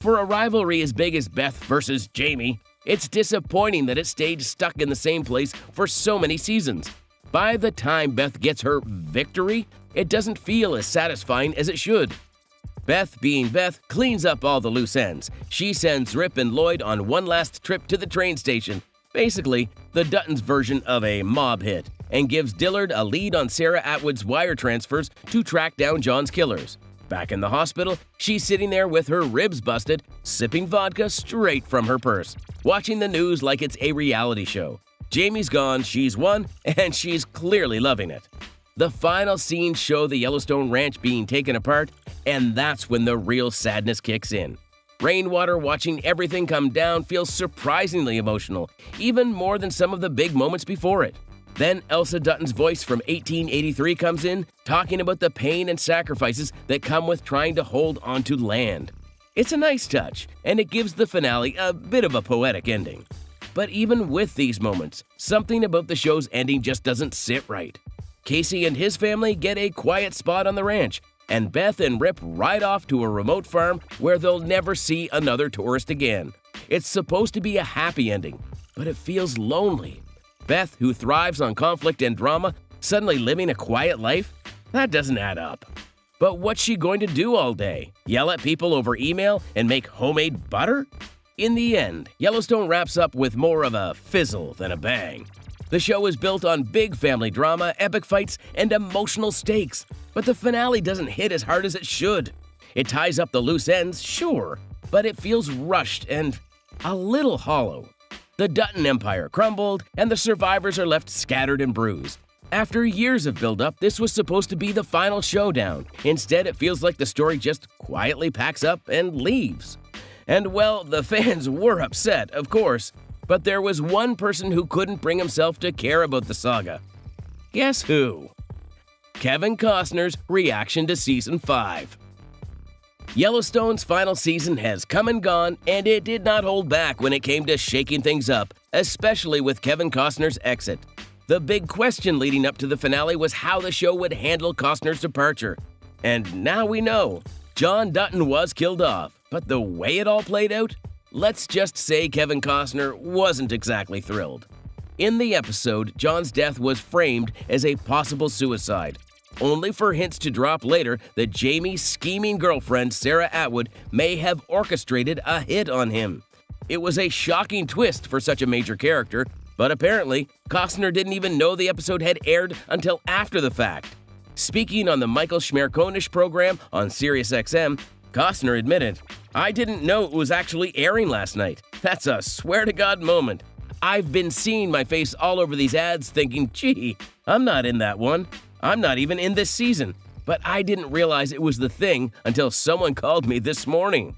For a rivalry as big as Beth versus Jamie, it's disappointing that it stayed stuck in the same place for so many seasons. By the time Beth gets her victory, it doesn't feel as satisfying as it should. Beth, being Beth, cleans up all the loose ends. She sends Rip and Lloyd on one last trip to the train station, basically the Duttons' version of a mob hit, and gives Dillard a lead on Sarah Atwood's wire transfers to track down John's killers. Back in the hospital, she's sitting there with her ribs busted, sipping vodka straight from her purse, watching the news like it's a reality show. Jamie's gone, she's won, and she's clearly loving it. The final scenes show the Yellowstone ranch being taken apart, and that's when the real sadness kicks in. Rainwater watching everything come down feels surprisingly emotional, even more than some of the big moments before it. Then Elsa Dutton's voice from 1883 comes in, talking about the pain and sacrifices that come with trying to hold onto land. It's a nice touch, and it gives the finale a bit of a poetic ending. But even with these moments, something about the show's ending just doesn't sit right. Casey and his family get a quiet spot on the ranch, and Beth and Rip ride off to a remote farm where they'll never see another tourist again. It's supposed to be a happy ending, but it feels lonely. Beth, who thrives on conflict and drama, suddenly living a quiet life? That doesn't add up. But what's she going to do all day? Yell at people over email and make homemade butter? In the end, Yellowstone wraps up with more of a fizzle than a bang. The show is built on big family drama, epic fights, and emotional stakes, but the finale doesn't hit as hard as it should. It ties up the loose ends, sure, but it feels rushed and a little hollow. The Dutton Empire crumbled, and the survivors are left scattered and bruised. After years of build-up, this was supposed to be the final showdown. Instead, it feels like the story just quietly packs up and leaves. And well, the fans were upset, of course, but there was one person who couldn't bring himself to care about the saga. Guess who? Kevin Costner's reaction to Season 5. Yellowstone's final season has come and gone, and it did not hold back when it came to shaking things up, especially with Kevin Costner's exit. The big question leading up to the finale was how the show would handle Costner's departure. And now we know. John Dutton was killed off, but the way it all played out? Let's just say Kevin Costner wasn't exactly thrilled. In the episode, John's death was framed as a possible suicide, only for hints to drop later that Jamie's scheming girlfriend, Sarah Atwood, may have orchestrated a hit on him. It was a shocking twist for such a major character, but apparently, Costner didn't even know the episode had aired until after the fact. Speaking on the Michael Schmerkonish program on SiriusXM, Costner admitted, "I didn't know it was actually airing last night. That's a swear-to-God moment. I've been seeing my face all over these ads thinking, gee, I'm not in that one. I'm not even in this season. But I didn't realize it was the thing until someone called me this morning."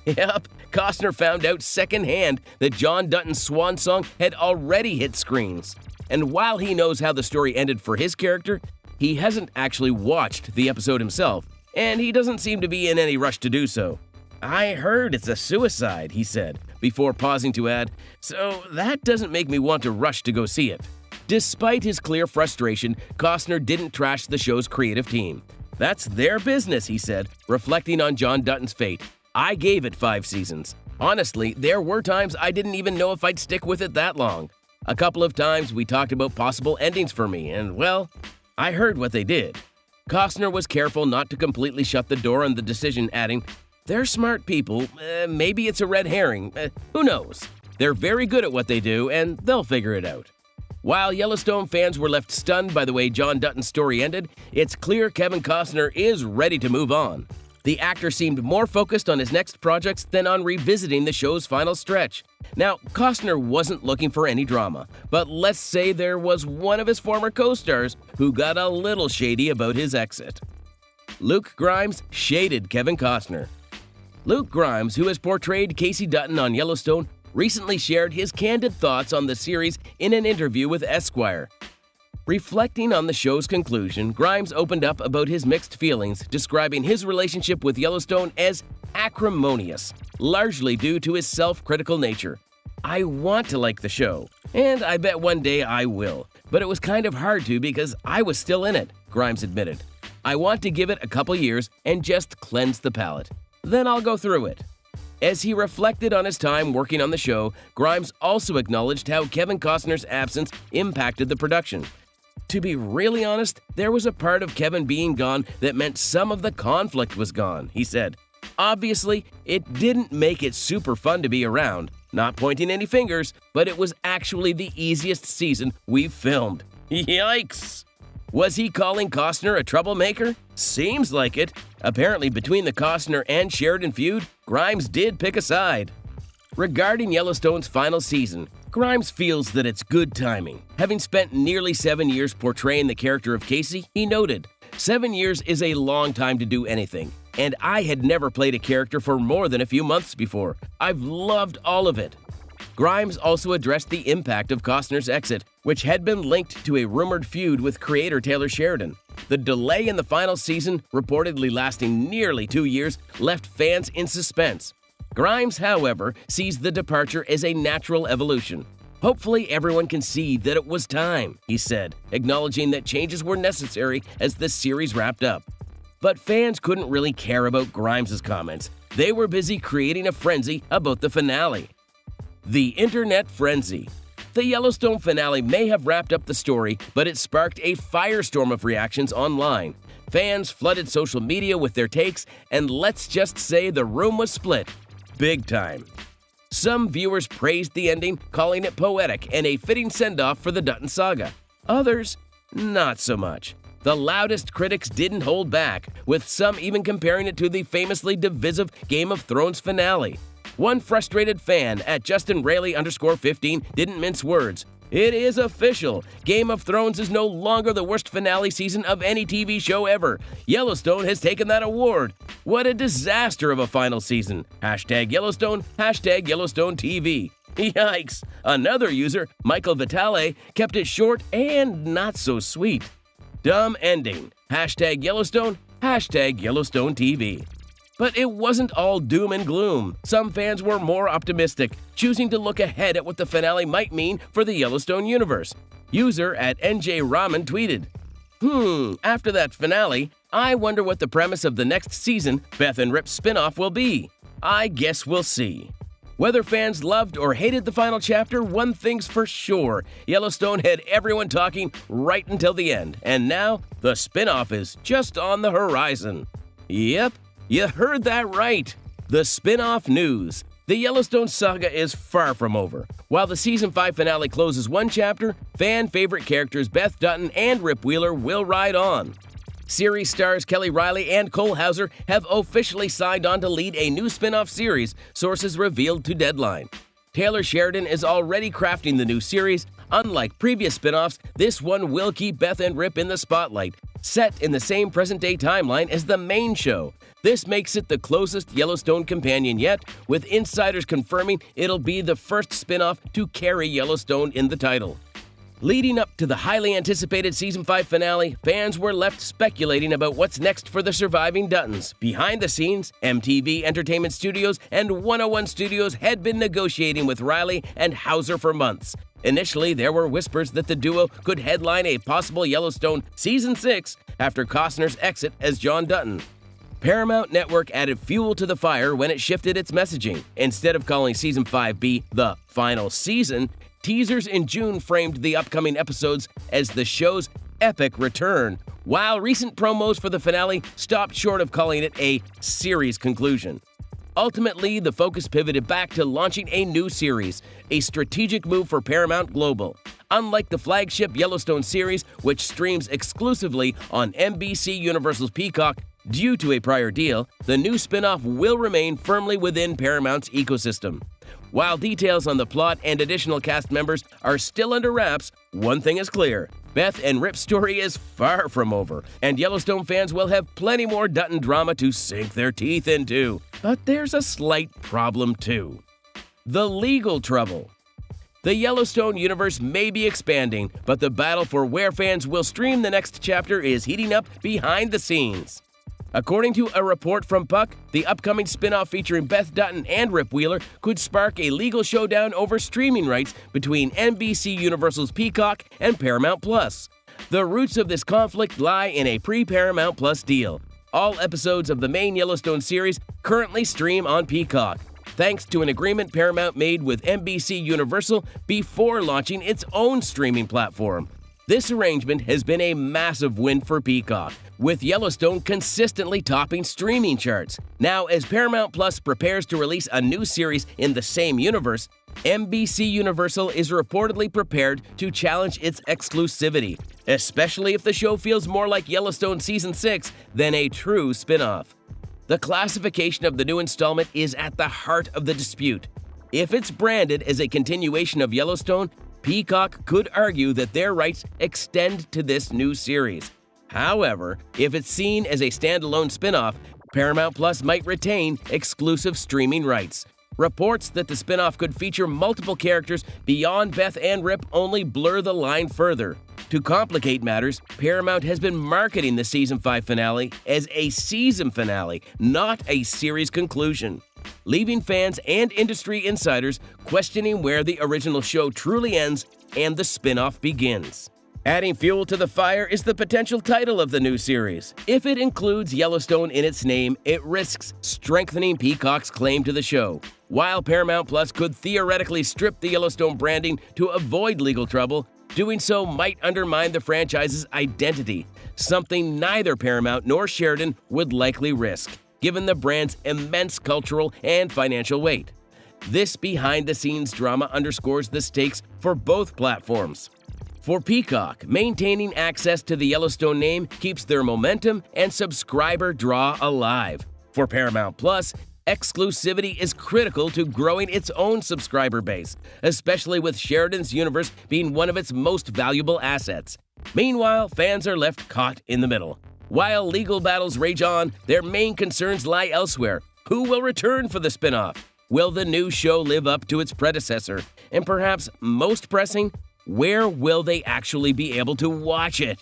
Yep, Costner found out secondhand that John Dutton's swan song had already hit screens. And while he knows how the story ended for his character, he hasn't actually watched the episode himself, and he doesn't seem to be in any rush to do so. "I heard it's a suicide," he said, before pausing to add, "so that doesn't make me want to rush to go see it." Despite his clear frustration, Costner didn't trash the show's creative team. "That's their business," he said, reflecting on John Dutton's fate. "I gave it 5 seasons. Honestly, there were times I didn't even know if I'd stick with it that long. A couple of times we talked about possible endings for me, and well, I heard what they did." Costner was careful not to completely shut the door on the decision, adding, "They're smart people. Maybe it's a red herring. Who knows? They're very good at what they do, and they'll figure it out." While Yellowstone fans were left stunned by the way John Dutton's story ended, it's clear Kevin Costner is ready to move on. The actor seemed more focused on his next projects than on revisiting the show's final stretch. Now, Costner wasn't looking for any drama, but let's say there was one of his former co-stars who got a little shady about his exit. Luke Grimes shaded Kevin Costner. Luke Grimes, who has portrayed Casey Dutton on Yellowstone, recently shared his candid thoughts on the series in an interview with Esquire. Reflecting on the show's conclusion, Grimes opened up about his mixed feelings, describing his relationship with Yellowstone as acrimonious, largely due to his self-critical nature. "I want to like the show, and I bet one day I will, but it was kind of hard to because I was still in it," Grimes admitted. "I want to give it a couple years and just cleanse the palate. Then I'll go through it." As he reflected on his time working on the show, Grimes also acknowledged how Kevin Costner's absence impacted the production. To be really honest, there was a part of Kevin being gone that meant some of the conflict was gone, he said. Obviously, it didn't make it super fun to be around. Not pointing any fingers, but it was actually the easiest season we've filmed. Yikes! Was he calling Costner a troublemaker? Seems like it. Apparently, between the Costner and Sheridan feud, Grimes did pick a side. Regarding Yellowstone's final season, Grimes feels that it's good timing. Having spent nearly 7 years portraying the character of Casey, he noted, 7 years is a long time to do anything, and I had never played a character for more than a few months before. I've loved all of it. Grimes also addressed the impact of Costner's exit, which had been linked to a rumored feud with creator Taylor Sheridan. The delay in the final season, reportedly lasting nearly 2 years, left fans in suspense. Grimes, however, sees the departure as a natural evolution. Hopefully everyone can see that it was time, he said, acknowledging that changes were necessary as the series wrapped up. But fans couldn't really care about Grimes' comments. They were busy creating a frenzy about the finale. The Internet Frenzy. The Yellowstone finale may have wrapped up the story, but it sparked a firestorm of reactions online. Fans flooded social media with their takes, and let's just say the room was split. Big time. Some viewers praised the ending, calling it poetic and a fitting send-off for the Dutton saga. Others, not so much. The loudest critics didn't hold back, with some even comparing it to the famously divisive Game of Thrones finale. One frustrated fan at JustinRayleigh_15 didn't mince words. It is official. Game of Thrones is no longer the worst finale season of any TV show ever. Yellowstone has taken that award. What a disaster of a final season. #Yellowstone, #Yellowstone TV. Yikes. Another user, Michael Vitale, kept it short and not so sweet. Dumb ending. #Yellowstone, #Yellowstone TV. But it wasn't all doom and gloom. Some fans were more optimistic, choosing to look ahead at what the finale might mean for the Yellowstone universe. User at NJ Ramen tweeted, after that finale, I wonder what the premise of the next season, Beth and Rip spinoff, will be. I guess we'll see. Whether fans loved or hated the final chapter, one thing's for sure. Yellowstone had everyone talking right until the end, and now the spinoff is just on the horizon. Yep. You heard that right. The spin-off news. The Yellowstone saga is far from over. While the Season 5 finale closes one chapter, fan-favorite characters Beth Dutton and Rip Wheeler will ride on. Series stars Kelly Riley and Cole Hauser have officially signed on to lead a new spin-off series, sources revealed to Deadline. Taylor Sheridan is already crafting the new series. Unlike previous spin-offs, this one will keep Beth and Rip in the spotlight, set in the same present-day timeline as the main show. This makes it the closest Yellowstone companion yet, with insiders confirming it'll be the first spin-off to carry Yellowstone in the title. Leading up to the highly anticipated Season 5 finale, fans were left speculating about what's next for the surviving Duttons. Behind the scenes, MTV Entertainment Studios and 101 Studios had been negotiating with Riley and Hauser for months. Initially, there were whispers that the duo could headline a possible Yellowstone Season 6 after Costner's exit as John Dutton. Paramount Network added fuel to the fire when it shifted its messaging. Instead of calling Season 5B the final season, teasers in June framed the upcoming episodes as the show's epic return, while recent promos for the finale stopped short of calling it a series conclusion. Ultimately, the focus pivoted back to launching a new series, a strategic move for Paramount Global. Unlike the flagship Yellowstone series, which streams exclusively on NBC Universal's Peacock, due to a prior deal, the new spin-off will remain firmly within Paramount's ecosystem. While details on the plot and additional cast members are still under wraps, one thing is clear. Beth and Rip's story is far from over, and Yellowstone fans will have plenty more Dutton drama to sink their teeth into. But there's a slight problem too. The legal trouble. The Yellowstone universe may be expanding, but the battle for where fans will stream the next chapter is heating up behind the scenes. According to a report from Puck, the upcoming spin-off featuring Beth Dutton and Rip Wheeler could spark a legal showdown over streaming rights between NBC Universal's Peacock and Paramount Plus. The roots of this conflict lie in a pre-Paramount Plus deal. All episodes of the main Yellowstone series currently stream on Peacock. thanks to an agreement Paramount made with NBC Universal before launching its own streaming platform. This arrangement has been a massive win for Peacock, with Yellowstone consistently topping streaming charts. Now, as Paramount Plus prepares to release a new series in the same universe, NBC Universal is reportedly prepared to challenge its exclusivity, especially if the show feels more like Yellowstone Season 6 than a true spin-off. The classification of the new installment is at the heart of the dispute. If it's branded as a continuation of Yellowstone, Peacock could argue that their rights extend to this new series. However, if it's seen as a standalone spin-off, Paramount Plus might retain exclusive streaming rights. Reports that the spin-off could feature multiple characters beyond Beth and Rip only blur the line further. To complicate matters, Paramount has been marketing the Season 5 finale as a season finale, not a series conclusion, leaving fans and industry insiders questioning where the original show truly ends and the spin-off begins. Adding fuel to the fire is the potential title of the new series. If it includes Yellowstone in its name, it risks strengthening Peacock's claim to the show. While Paramount Plus could theoretically strip the Yellowstone branding to avoid legal trouble, doing so might undermine the franchise's identity, something neither Paramount nor Sheridan would likely risk, given the brand's immense cultural and financial weight. This behind-the-scenes drama underscores the stakes for both platforms. For Peacock, maintaining access to the Yellowstone name keeps their momentum and subscriber draw alive. For Paramount Plus, exclusivity is critical to growing its own subscriber base, especially with Sheridan's universe being one of its most valuable assets. Meanwhile, fans are left caught in the middle. While legal battles rage on, their main concerns lie elsewhere. Who will return for the spin-off? Will the new show live up to its predecessor? And perhaps most pressing, where will they actually be able to watch it?